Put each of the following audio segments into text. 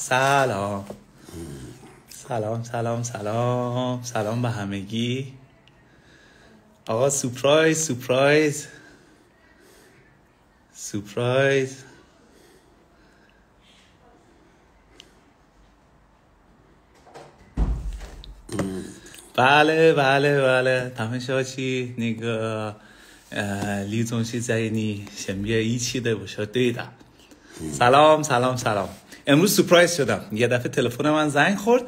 سلام سلام سلام سلام سلام به همگی. آقا سورپرایز سورپرایز سورپرایز. bale bale， 他们小区那个李总是在你身边一起的，我说对的。سلام سلام سلام. امروز سورپرایز شدم. یه دفعه تلفن من زنگ خورد،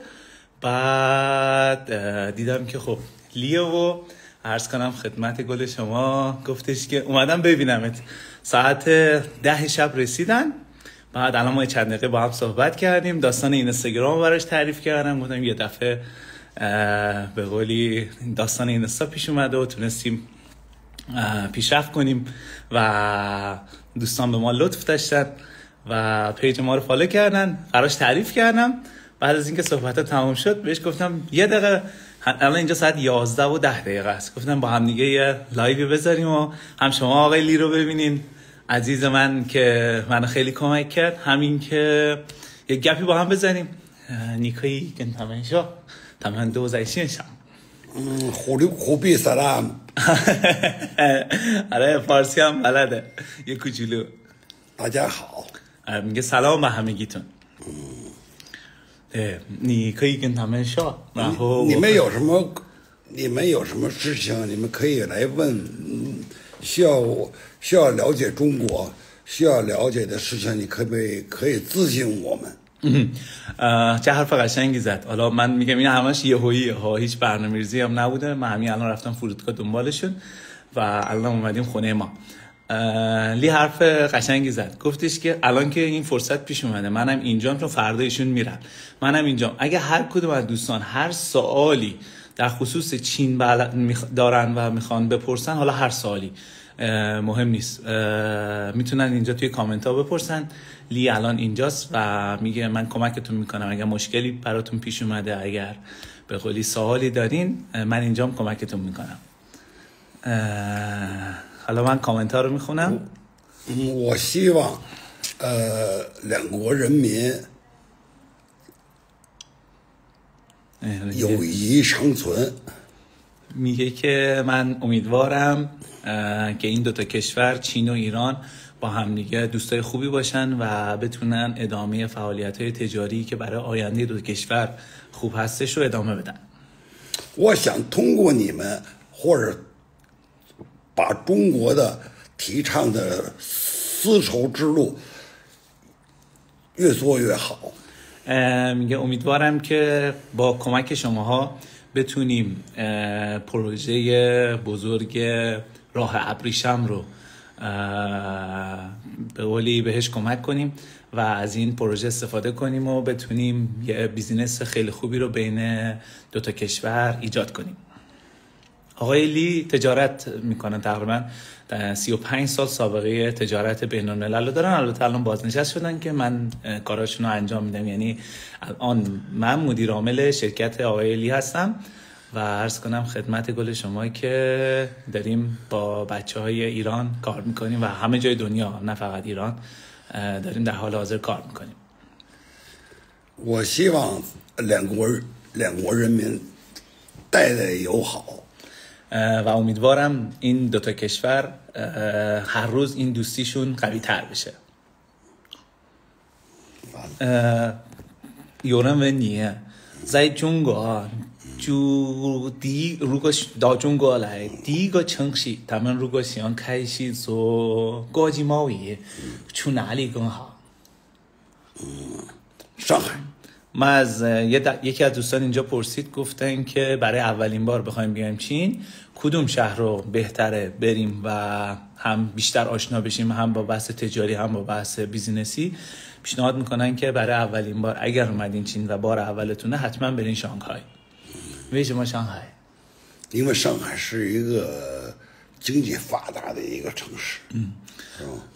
بعد دیدم که خب لیو عرض کنم خدمت گل شما، گفتش که اومدم ببینمت. ساعت 10 شب رسیدن، بعد الان ما چند دقیقه با هم صحبت کردیم، داستان اینستاگرام براش تعریف کردم، گفتم یه دفعه به قولی داستان اینستا پیش اومده و تونستیم پیشرفت کنیم و دوستان به ما لطف داشتن و پیج ما رو فالو کردن. براش تعریف کردم. بعد از اینکه صحبت‌ها تمام شد بهش گفتم یه دقیقه، الان اینجا ساعت 11 و 10 دقیقه است، گفتم با هم دیگه یه لایو بذاریم و هم شما آقای لی رو ببینین، عزیز من که منو خیلی کمک کرد، همین که یه گپی با هم بزنیم. نیکایی که تمنشا تمن دوزایشینشم خوبی سلام. آره فارسی هم بلده یه کوچولو. 大家好。 میگه سلام به همگیتون. 你可以跟他们说，然后你们有什么事情，你们可以来问，需要了解中国，需要了解的事情，你可以咨询我们。 چه حرف قشنگی زد. حالا من میگم این همش یهوییه ها، هیچ برنامه‌ریزی هم نبوده. من همین الان رفتم فرودگاه دنبالشون و الان اومدیم خونه ما. لی حرف قشنگی زد، گفتش که الان که این فرصت پیش اومده، منم اینجام چون فردا ایشون میرن، منم اینجام. اگه هر کدوم از دوستان هر سوالی در خصوص چین دارن و میخوان بپرسن، حالا هر سوالی مهم نیست، میتونن اینجا توی کامنت ها بپرسن. لی الان اینجاست و میگه من کمکتون میکنم اگر مشکلی براتون پیش اومده، اگر به قولی سوالی دارین، من اینجام کمکتون میکنم. حالا من کامنت ها رو میخونم. 我希望两国人民友谊长存. میگه که من امیدوارم که این دوتا کشور چین و ایران با هم دیگه دوستای خوبی باشن و بتونن ادامه فعالیت‌های تجاری که برای آینده دو کشور خوب هستش رو ادامه بدن. 我想通过你们或者把中国的提倡的丝绸之路越做越好. میگه امیدوارم که با کمک شماها بتونیم پروژه بزرگ راه ابریشم رو به قولی بهش کمک کنیم و از این پروژه استفاده کنیم و بتونیم یه بیزینس خیلی خوبی رو بین دوتا کشور ایجاد کنیم. آقای لی تجارت میکنن، تقریبا 35 سال سابقه تجارت بین الملل رو دارن. البته الان بازنشست شدن که من کاراشون رو انجام میدم، یعنی الان من مدیر عامل شرکت آقای لی هستم و عرض کنم خدمت گل شما که داریم با بچه‌های ایران کار میکنیم و همه جای دنیا، نه فقط ایران، داریم در حال حاضر کار میکنیم. 我希望两国人民代代友好. و امیدوارم این دوتا کشور هر روز این دوستیشون قوی تر بشه. 有人问你在中国就如果到中国来第一个城市，他们如果想开始做国际贸易，去哪里更好？ 上海. من از یکی از دوستان اینجا پرسید، گفتن که برای اولین بار بخوایم بیایم چین کدوم شهر رو بهتره بریم و هم بیشتر آشنا بشیم، هم با بحث تجاری هم با بحث بیزینسی. پیشنهاد میکنن که برای اولین بار اگر اومدین چین و بار اولتونه حتما برین شانگهای. 为什么上海？ 因为上海是一个经济发达的一个城市.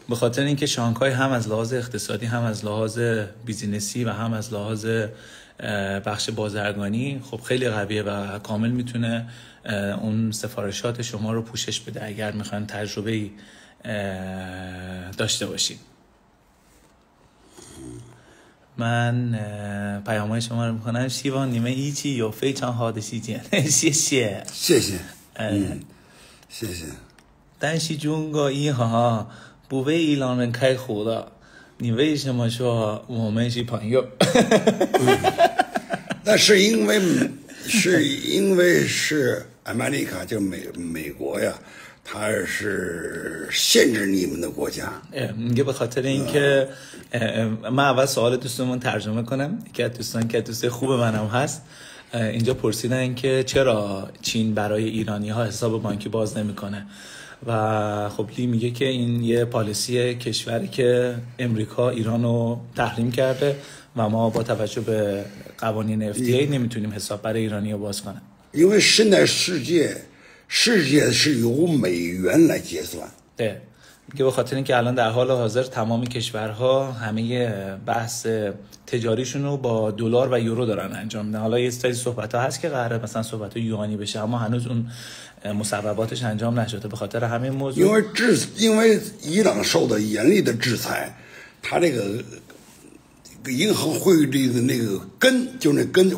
به خاطر اینکه شانگهای هم از لحاظ اقتصادی، هم از لحاظ بیزینسی و هم از لحاظ بخش بازرگانی خب خیلی قویه و کامل میتونه اون سفارشات شما رو پوشش بده اگر میخواین تجربه داشته باشین. من پیام‌های شما رو می‌خونم. 希望你们一起有非常好的时间。谢谢。谢谢。谢谢。但是中国银行不为伊朗人开户的，你为什么说我们是朋友？那是因为是 America 就美国呀，它是限制你们的国家。میگه به خاطر اینکه من اول سوال دوستمون ترجمه کنم که دوستان که دوست خوب منم هست اینجا پرسیدن که چرا چین برای ایرانی ها حساب بانکی باز نمیکنه و خب لی میگه که این یه پالیسی کشوری که امریکا ایرانو تحریم کرده و ما با توجه به قوانین FDA نمیتونیم حساب برای ایرانی ها باز کنیم. 因为现在世界是由美元来结算。对。میگه به خاطر اینکه الان در حال حاضر تمام کشورها همه بحث تجاریشون رو با دلار و یورو دارن انجام میدن. حالا یه سری صحبت‌ها هست که قراره مثلا صحبت یوانی بشه اما هنوز اون مصوباتش انجام نشده به خاطر همین موضوع.因为伊朗受到严厉的制裁，它这个银行汇率的那个根就那根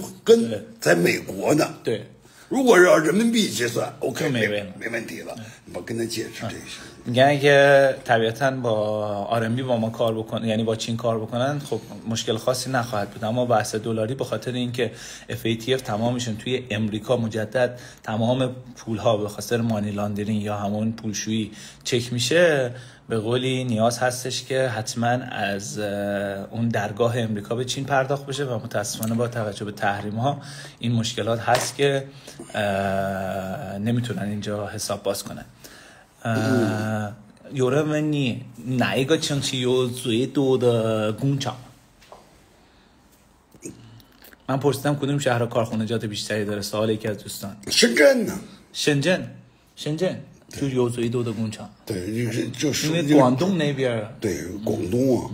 在美国呢。对。如果是要人民币结算 ，OK 没问题了。我跟他解释这些。میگن که طبیعتاً با RMB با ما کار بکنن یعنی با چین کار بکنن خب مشکل خاصی نخواهد بود اما بحث دلاری به خاطر اینکه FATF تمامشون توی امریکا مجدد تمام پول‌ها به خاطر مانی لاندرینگ یا همون پولشویی چک میشه به قولی نیاز هستش که حتما از اون درگاه امریکا به چین پرداخت بشه و متاسفانه با توجه به تحریم‌ها این مشکلات هست که نمیتونن اینجا حساب باز کنن.有人问你哪一个城市有最多的工厂 من پرسیدم کدوم شهر کارخانجات بیشتری داره سوال یکی از دوستان 深圳呢深圳就有最多的工厂对就是因为广东那边对广东啊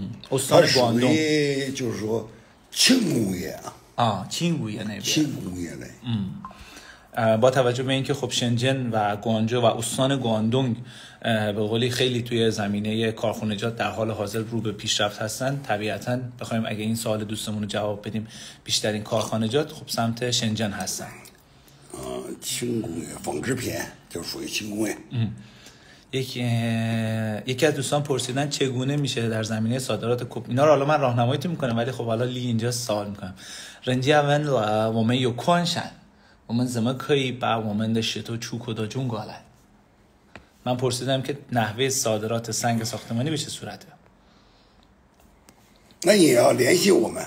它属于就是说轻工业啊轻工业那边轻工业类با توجه به اینکه خب شنجن و گوانجو و استان گواندونگ به قولی خیلی توی زمینه کارخانجات در حال حاضر رو به پیشرفت هستن طبیعتاً بخوایم اگه این سوال دوستمون رو جواب بدیم بیشترین کارخانجات خب سمت شنجن هستن 轻工业纺织品就属于轻工业 یکی از دوستان پرسیدن چگونه میشه در زمینه صادرات اینا رو حالا من راهنماییتون میکنم ولی خب حالا لی اینجا سوال میکنم 人家问了我们有矿产我们怎么可以把我们的石头出口到中国来 من پرسیدم که نحوه صادرات سنگ ساختمانی به چه صورته 那也要联系我们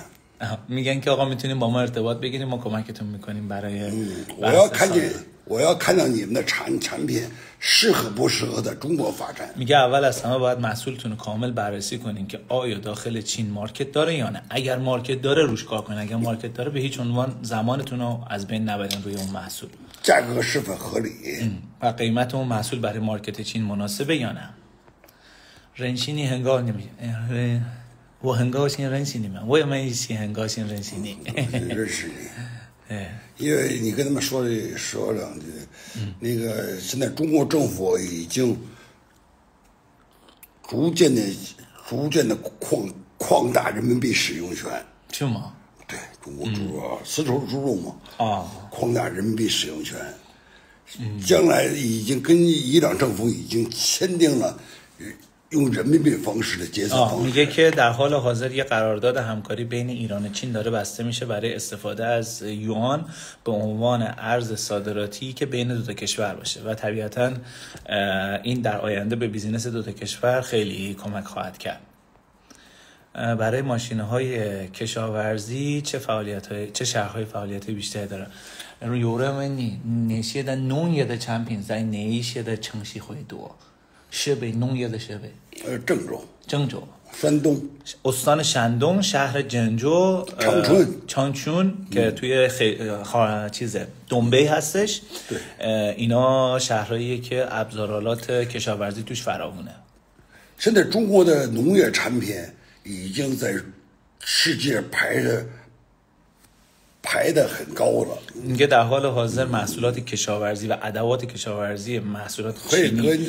میگن که آقا میتونیم با ما ارتباط بگیریم ما کمکتون میکنیم برای 我要看到你们的产品适合不适合在中国发展 میگه اول از همه باید محصولتون رو کامل بررسی کنین که آیا داخل چین مارکت داره یا نه اگر مارکت داره روش کار کنین اگر مارکت داره به هیچ عنوان زمانتون رو از بین نبرین روی اون محصول 价格是否合理 و قیمت اون محصول برای مارکت چین مناسبه یا نه 人心你很高你们我很高兴认识你们我也们一起很高兴认识你认识你因为你跟他们说两句那个现在中国政府已经逐渐的扩大人民币使用权是吗对中国主要丝绸之路嘛扩大人民币使用权将来已经跟伊朗政府已经签订了 用人民币方式的结算方式 میگه که در حال حاضر یه قرارداد همکاری بین ایران و چین داره بسته میشه برای استفاده از یوان به عنوان ارز صادراتی که بین دو تا کشور باشه و طبیعتاً این در آینده به بیزینس دو تا کشور خیلی کمک خواهد کرد برای ماشین‌های کشاورزی چه شهرهای فعالیت بیشتری داره 有人问你哪些的农业的产品在哪一些的城市会多 设备农业的设备郑州山东 استان شندون شهر جنجو چانچون که توی چیزه دنبی هستش اینا شهرهاییه که ابزارالات کشاورزی توش فراوونه 现在中国的农业产品已经在世界排着排得很高了。میگه در حال حاضر محصولات کشاورزی و ادوات کشاورزی محصولات چینی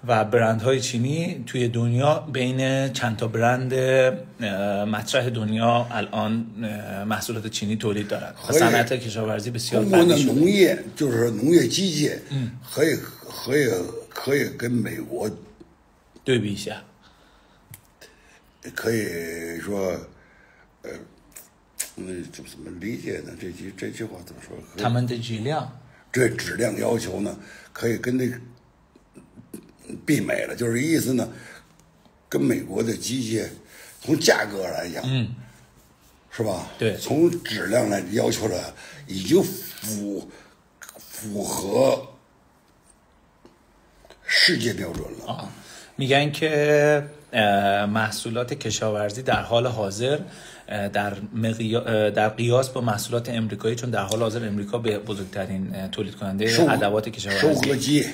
و برندهای چینی توی دنیا بین چند تا برند مطرح دنیا الان محصولات چینی تولید دارن و صنعت کشاورزی بسیار قوی شده. 农业就是农业机械，可以跟美国对比一下，可以说，怎么理解呢？这句话怎么说？他们的质量，这质量要求呢，可以跟那媲美了，就是意思呢，跟美国的机械从价格来讲，是吧？对，从质量来要求了，已经符合世界标准了。میگن که محصولات کشاورزی در حال حاضر در قیاس با محصولات امریکایی، چون در حال حاضر امریکا به بزرگترین تولید کننده ادوات کشاورزی،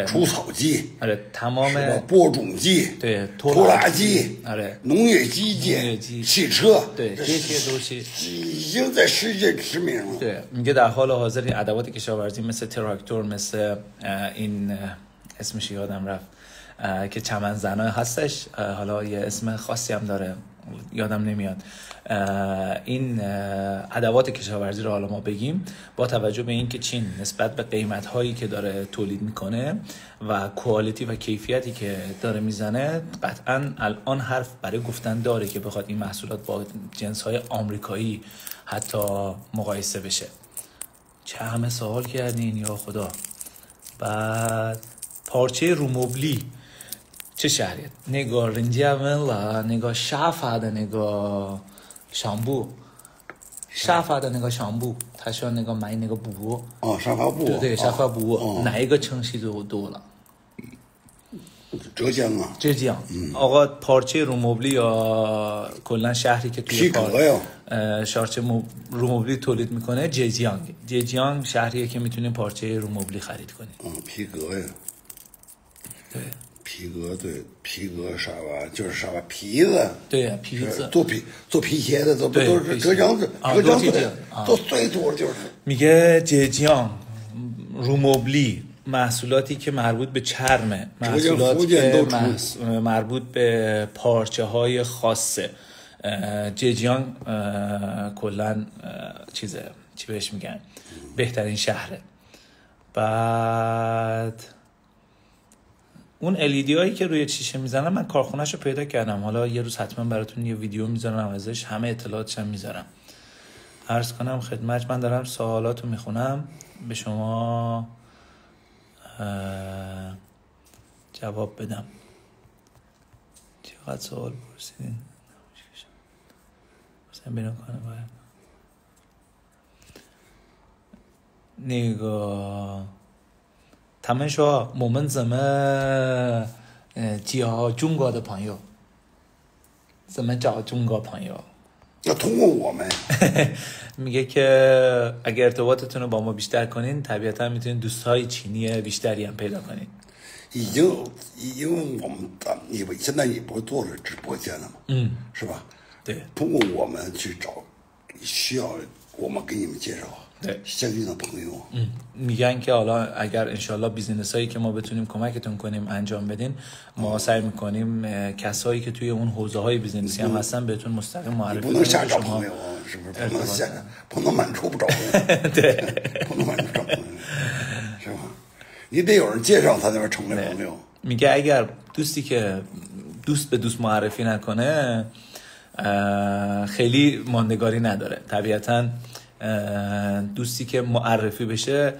除草机， تمام 播种机， 拖拉机， 农业机械， 汽车， 对，这些都是已经在世界知名了。 对，میگه در حال حاضر این ادوات کشاورزی مثل تراکتور، مثل این اسمش یادم رفت که چمن زنای هستش، حالا یه اسم خاصی هم داره یادم نمیاد، این ادوات کشاورزی رو حالا ما بگیم با توجه به اینکه چین نسبت به قیمت هایی که داره تولید میکنه و کوالیتی و کیفیتی که داره میزنه، قطعا الان حرف برای گفتن داره که بخواد این محصولات با جنس های آمریکایی حتی مقایسه بشه. چه همه سوال کردین یا خدا. بعد پارچه روموبلی چه شهریه؟ نگاه رنجیاملا، نگاه شافاده، نگاه شامبو، شافاده نگاه شامبو，他说那个买那个布，沙发布，对，沙发布，哪一个城市最多了？浙江啊，浙江。آقا پارچه روموبلی یا کلا شهری که توی شارچه روموبلی تولید میکنه جیجیانگ. جیجیانگ شهریه که میتونیم پارچه روموبلی خرید کنیم. 皮革呀，对。皮革对，皮革沙发就是沙发皮子，对呀，皮子做皮鞋的都是浙江都最多就是。میگه جیجیانگ روموبلی محصولاتی که مربوط به چرمه، محصولات که مربوط به پارچه های خاصه. جیجیانگ کلا چیزه، چی بهش میگن، بهترین شهره. بعد اون LED هایی که روی شیشه میزنن من کارخونه‌شو پیدا کردم، حالا یه روز حتما براتون یه ویدیو میذارم ازش، همه اطلاعاتش هم میذارم. عرض کنم خدمت، من دارم سوالاتو میخونم به شما جواب بدم. چقدر سوال پرسیدین؟ مثلا بینم کنم باید نگاه 他们说我们怎么交中国的朋友，怎么找中国朋友？ 要通过我们 میگه که اگر ارتباطتون رو با ما بیشتر کنین طبیعتا میتونین دوستای چینی بیشتری هم پیدا کنین. 已经因为我们你现在你不做直播间了吗？是吧？对，通过我们去找需要我们给你们介绍 相应的朋友。 میگن که حالا اگر انشالله بیزینسایی که ما بتونیم کمکتون کنیم انجام بدین، ما سعی میکنیم کسایی که توی اون حوزه های بیزینسی هم هستن بهتون مستقیم معرفی کنیم. 不能瞎找朋友，是不是？不能满处不找朋友。对，不能满处找朋友，是吧？你得有人介绍才能成为朋友。 میگه اگر دوستی که دوست به دوست معرفی نکنه خیلی ماندگاری نداره. طبیعتاً دوستی که معرفی بشه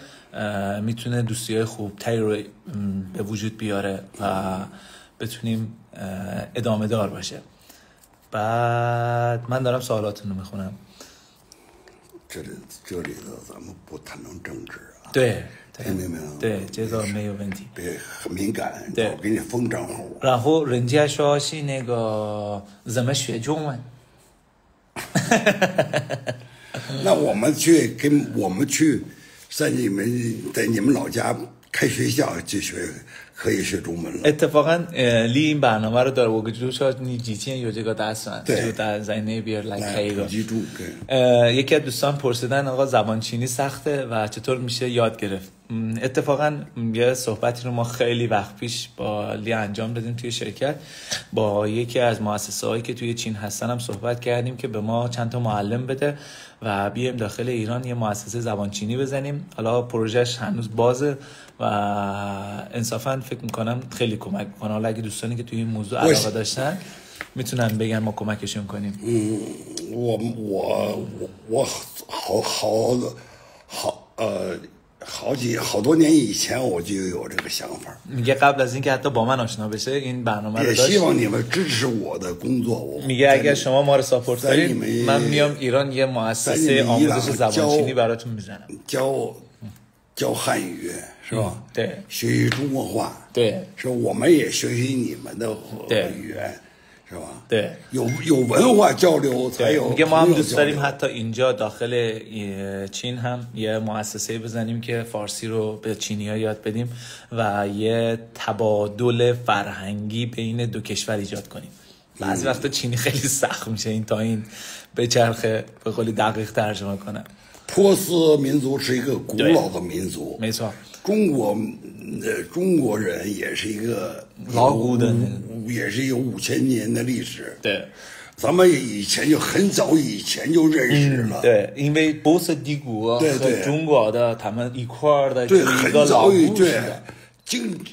میتونه دوستی‌های خوبتری رو به وجود بیاره و بتونیم ادامه دار باشه. بعد من دارم سوالاتون رو میخونم. 这里头咱们不谈论政治啊。 对， 听明白了？ 对，这个没有问题。 别很敏感，我给你封账户。 然后人家说是那个怎么学中文？ 那我们去在你们老家开学校去学，可以学中文了。 اتفاقا لی این برنامه رو داره，我就说你几天有这个打算就在那边来开一个。یکی از دوستان پرسیدن آقا زبان چینی سخته و چطور میشه یاد گرفت. اتفاقا یه صحبتی رو ما خیلی وقت پیش با لی انجام دادیم توی شرکت، با یکی از مؤسسه‌هایی که توی چین هستن هم صحبت کردیم که به ما چند تا معلم بده و بیایم داخل ایران یه مؤسسه زبان چینی بزنیم. حالا پروژهش هنوز بازه و انصافا فکر میکنم خیلی کمک میکنه. حالا اگه دوستانی که توی این موضوع علاقه داشتن میتونن بگن ما کمکشون کنیم. 好多年以前我就有这个想法。 میگه قبل از اینکه حتی با من آشنا بشه این برنامه رو داشت. 也希望你们支持我的工作。 میگه اگر شما ما رو ساپورت کنید من میام ایران یه مؤسسه آموزش زبان چینی براتون میزنم. 教汉语是吧？对，学习中国话。对，是我们也学习你们的语言。 是吧？ 对， 有文化交流才有。 میگه ما هم دوست داریم حتی اینجا داخل چین هم یه مؤسسه بزنیم که فارسی رو به چینی‌ها یاد بدیم و یه تبادل فرهنگی بین دو کشور ایجاد کنیم. بعضی وقتا چینی خیلی سخت میشه این تا این به چرخه به قولی دقیق ترجمه کنم. 波斯民族是一个古老的民族，没错。中国人也是一个老古的，也是有5000年的历史。对，咱们以前就很早以前就认识了。对，因为波斯帝国和中国的他们一块儿的，对，很早以对，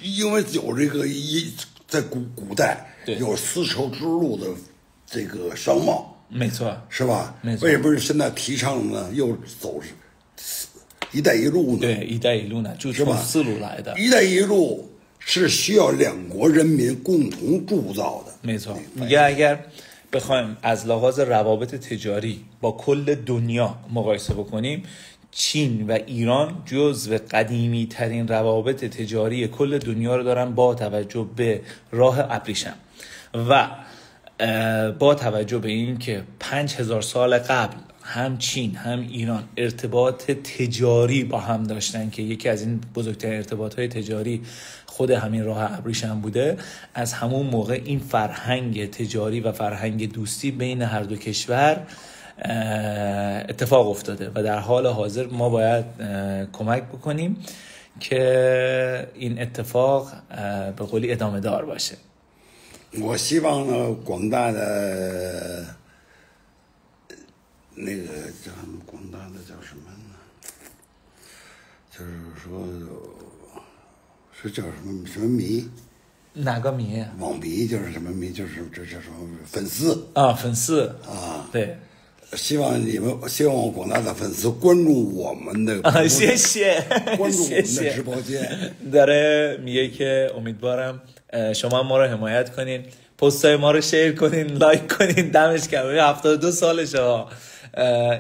因为有这个在古代有丝绸之路的这个商贸。 没错，是吧？没错。为什么现在提倡呢？又走“一带一路”呢？对，“一带一路”呢，就是从丝路来的。“一带一路”是需要两国人民共同铸造的。没错。میگه اگر بخوایم از لحاظ روابط تجاری با کل دنیا مقایسه بکنیم، چین و ایران جزو قدیمی ترین روابط تجاری کل دنیا رو دارن با توجه به راه ابریشم و با توجه به این که 5000 سال قبل هم چین هم ایران ارتباط تجاری با هم داشتن که یکی از این بزرگترین ارتباطات تجاری خود همین راه ابریشم بوده، از همون موقع این فرهنگ تجاری و فرهنگ دوستی بین هر دو کشور اتفاق افتاده و در حال حاضر ما باید کمک بکنیم که این اتفاق به قولی ادامه دار باشه. 我希望呢，广大的那个叫什么？广大的叫什么呢？就是说，是叫什么迷？哪个迷？网迷就是什么迷？就是这叫什么粉丝啊？粉丝啊？对。希望广大的粉丝关注我们的谢谢，关注我们的直播间。داره میگه که امیدوارم شما ما رو حمایت کنین، پستای ما رو شیر کنین، لایک کنین. دمش گرم. 72 سالشه.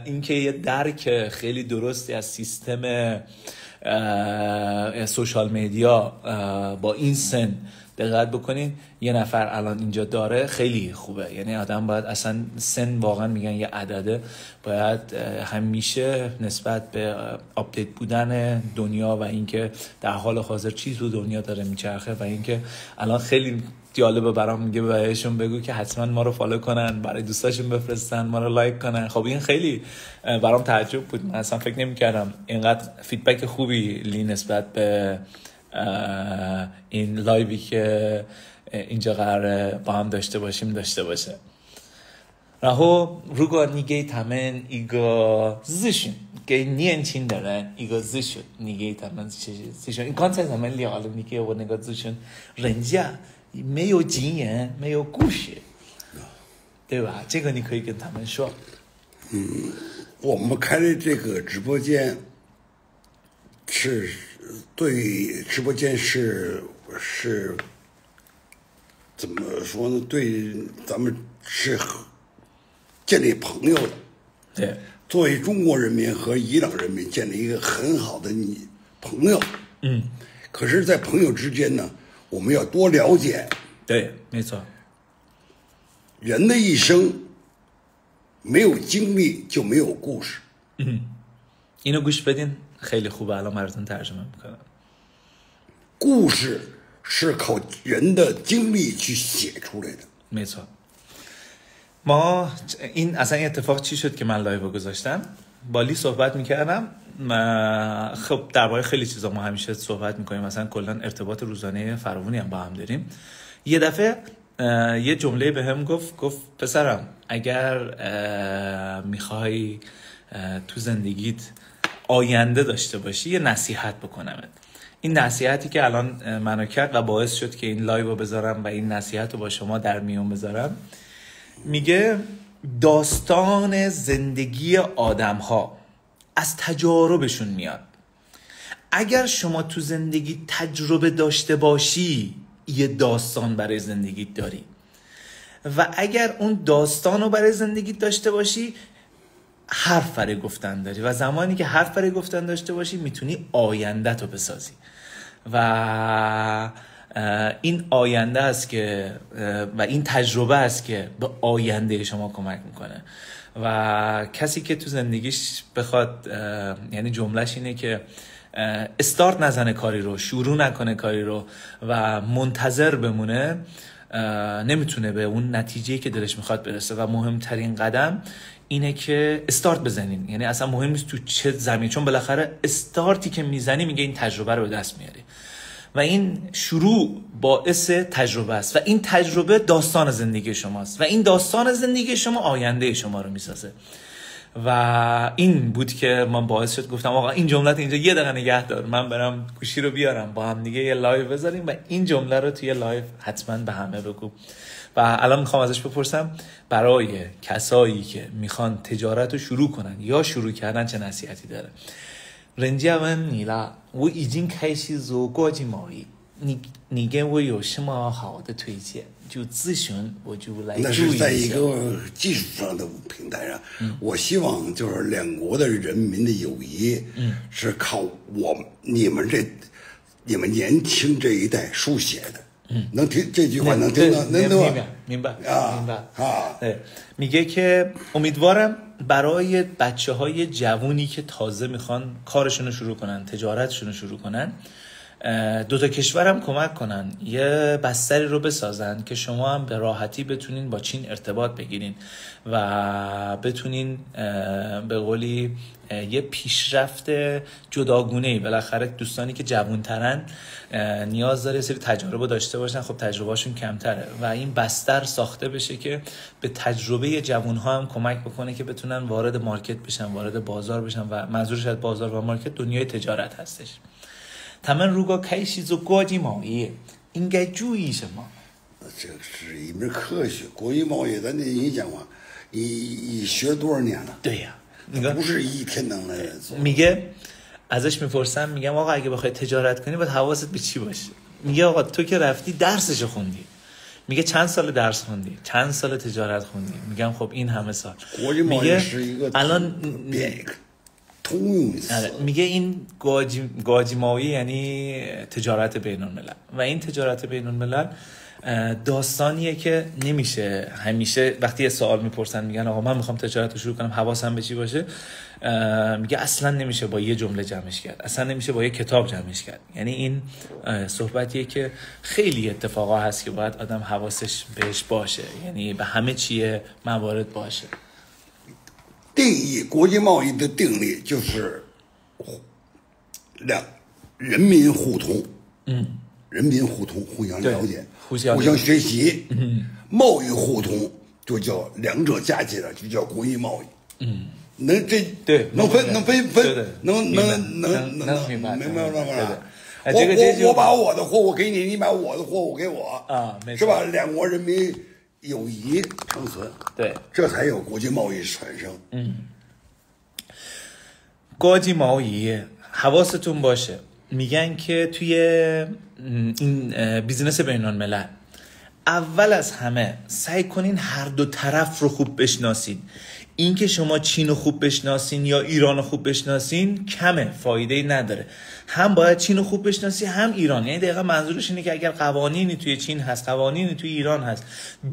این که یه درک خیلی درستی از سیستم سوشال میدیا با این سن دقت بکنین یه نفر الان اینجا داره خیلی خوبه. یعنی آدم باید اصلا سن واقعا میگن یه عدده، باید همیشه نسبت به آپدیت بودن دنیا و اینکه در حال حاضر چی تو دنیا داره میچرخه و اینکه الان خیلی جالبه برام. میگه بهشون بگو که حتما ما رو فالو کنن، برای دوستاشون بفرستن، ما رو لایک کنن. خب این خیلی برام تعجب بود. من اصلا فکر نمی‌کردم اینقدر فیدبک خوبی لی نسبت به این لایوی که اینجا قراره با هم داشته باشیم داشته باشه. 然后如果你给他们一个咨询，给年轻的人一个咨询，你给他们咨询。刚才咱们聊了，你给我那个咨询，人家没有经验，没有故事，对吧？这个你可以跟他们说。我们开的这个直播间是对直播间是怎么说呢？对咱们是建立朋友的。对，作为中国人民和伊朗人民建立一个很好的朋友。可是，在朋友之间呢，我们要多了解。对，没错。人的一生没有经历就没有故事。اینو گوش بدین خیلی خوبه. الان براتون ترجمه میکنم.故事是靠人的经历去写出来的。没错. ما این اصلا این اتفاق چی شد که من لایو گذاشتم؟ با لی صحبت میکردم. خب درباره خیلی چیزا ما همیشه صحبت میکنیم، مثلا کلا ارتباط روزانه فراوانی هم با هم داریم. یه دفعه یه جمله بهم گفت پسرم اگر میخوای تو زندگیت آینده داشته باشی یه نصیحت بکنمت. این نصیحتی که الان منو کرد و باعث شد که این لایو رو بذارم و این نصیحت رو با شما در میون بذارم، میگه داستان زندگی آدم ها از تجاربشون میاد. اگر شما تو زندگی تجربه داشته باشی یه داستان برای زندگیت داری و اگر اون داستان رو برای زندگیت داشته باشی حرف برای گفتن داری و زمانی که حرف برای گفتن داشته باشی میتونی آینده تو بسازی و این آینده است که و این تجربه است که به آینده شما کمک میکنه. و کسی که تو زندگیش بخواد یعنی جملهش اینه که استارت نزنه کاری رو، شروع نکنه کاری رو و منتظر بمونه، نمیتونه به اون نتیجه‌ای که دلش میخواد برسه. و مهمترین قدم اینه که استارت بزنین. یعنی اصلا مهم نیست تو چه زمین، چون بالاخره استارتی که میزنی میگه این تجربه رو به دست میاری و این شروع باعث تجربه است و این تجربه داستان زندگی شماست و این داستان زندگی شما آینده شما رو میسازه. و این بود که من باعث شد گفتم آقا این جمله اینجا یه دقیقه نگه دار، من برم گوشی رو بیارم با هم دیگه یه لایو بذاریم و این جمله رو توی لایو حتما به همه بگو. و الان میخوام ازش بپرسم برای کسایی که میخوان تجارت رو شروع کنن یا شروع کردن چه نصیحتی داره. 人家问你了，我已经开始做国际贸易，你给我有什么好的推荐？就咨询我就来注意一下。那是在一个技术上的平台上，我希望就是两国的人民的友谊，是靠你们年轻这一代书写的。能听这句话能听到能听到明白میگه که امیدوارم برای بچه‌های جوونی که تازه میخوان کارشون رو شروع کنن، تجارتشون رو شروع کنن، دو تا کشورم کمک کنن یه بستری رو بسازن که شما هم به راحتی بتونین با چین ارتباط بگیرین و بتونین به قولی یه پیشرفت جداگونه‌ای. بالاخره دوستانی که جوان‌ترن نیاز داره سری تجربه داشته باشن، خب تجربهشون کمتره و این بستر ساخته بشه که به تجربه جوان‌ها هم کمک بکنه که بتونن وارد مارکت بشن، وارد بازار بشن و منظورش از بازار و مارکت دنیای تجارت هستش. 他们如果开始做国际贸易应该注意什么？这是一门科学，国际贸易咱这你讲话，你学多少年了？对呀，不是一天能来做。 میگه ازش میپرسم میگم آقا اگه بخوای تجارت کنی باید حواست به چی باشه؟ میگه آقا تو که رفتی درسشو خوندی. میگه چند سال درس خوندی؟ چند سال تجارت خوندی؟ میگم خب این همه سال. میگه الان میگه این گاجیمایی یعنی تجارت بین الملل و این تجارت بین الملل داستانیه که نمیشه همیشه وقتی یه سوال میپرسن میگن آقا من میخوام تجارت رو شروع کنم حواسم به چی باشه، میگه اصلا نمیشه با یه جمله جمعش کرد، اصلا نمیشه با یه کتاب جمعش کرد. یعنی این صحبتیه که خیلی اتفاقا هست که باید آدم حواسش بهش باشه، یعنی به همه چیه موارد باشه. 定义国际贸易的定律就是人民互通，人民互通，互相了解，互相学习，贸易互通就叫两者加起来就叫国际贸易。能这对能分能明白吗？我把我的货我给你，你把我的货我给我啊，是吧？两国人民 友谊长存，对，这才有国际贸易产生。国际贸易 حواستون باشه میگن که توی این بیزنس بین الملل اول از همه سعی کنین هر دو طرف رو خوب بشناسید. این که شما چین رو خوب بشناسین یا ایران رو خوب بشناسین کمه، فایده‌ای نداره. هم باید چین رو خوب بشناسی هم ایران. یعنی دقیقا منظورش اینه که اگر قوانینی توی چین هست، قوانینی توی ایران هست،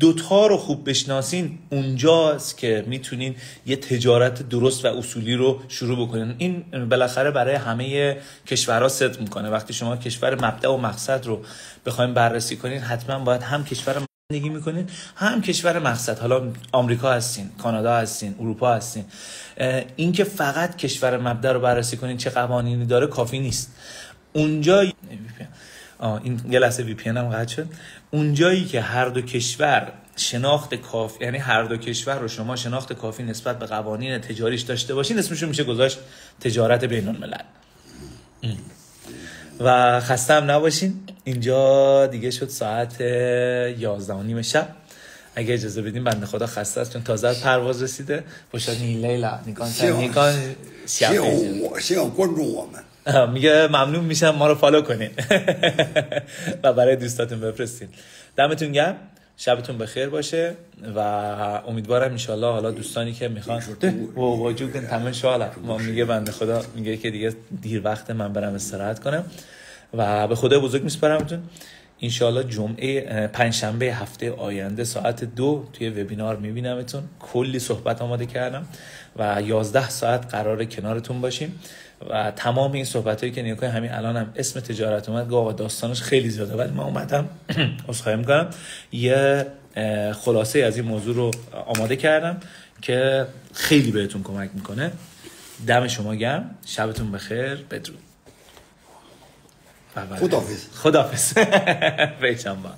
دوتا رو خوب بشناسین، اونجاست که میتونین یه تجارت درست و اصولی رو شروع بکنین. این بالاخره برای همه کشورها صدق میکنه. وقتی شما کشور مبدأ و مقصد رو بخواید بررسی کنین، حتما باید هم کشور زندگی میکنین هم کشور مقصد. حالا آمریکا هستین، کانادا هستین، اروپا هستین. این که فقط کشور مبدأ رو بررسی کنین چه قوانینی داره کافی نیست. اونجایی این یه لحظه وی پی ان هم قطع شد. اونجایی که هر دو کشور شناخت کافی، یعنی هر دو کشور رو شما شناخت کافی نسبت به قوانین تجاریش داشته باشین، اسمشون میشه گذاشت تجارت بین الملل. و خسته هم نباشین. اینجا دیگه شد ساعت 11:30 شب. اگه اجازه بدین بنده خدا خسته است چون تازه از پرواز رسیده. باشد لیلا نیکان میگه ممنون میشم ما رو فالو کنین و برای دوستاتون بفرستین. دمتون گرم، شبتون بخیر باشه و امیدوارم انشالله حالا دوستانی که میخوان وجود تمام شاله ما میگه بنده خدا میگه که دیگه دیر وقت من برم استراحت کنم و به خدا بزرگ میسپارمتون. انشالله جمعه پنجشنبه هفته آینده ساعت 2 توی وبینار میبینمتون. کلی صحبت آماده کردم و 11 ساعت قراره کنارتون باشیم و تمام این صحبتایی که نگاه همین الان هم اسم تجارت اومد گفت داستانش خیلی زیاده، ولی من اومدم عذرخواهی میکنم یه خلاصه از این موضوع رو آماده کردم که خیلی بهتون کمک میکنه. دم شما گرم، شبتون بخیر، بدرود. خداحافظ. خداحافظ. بیچم با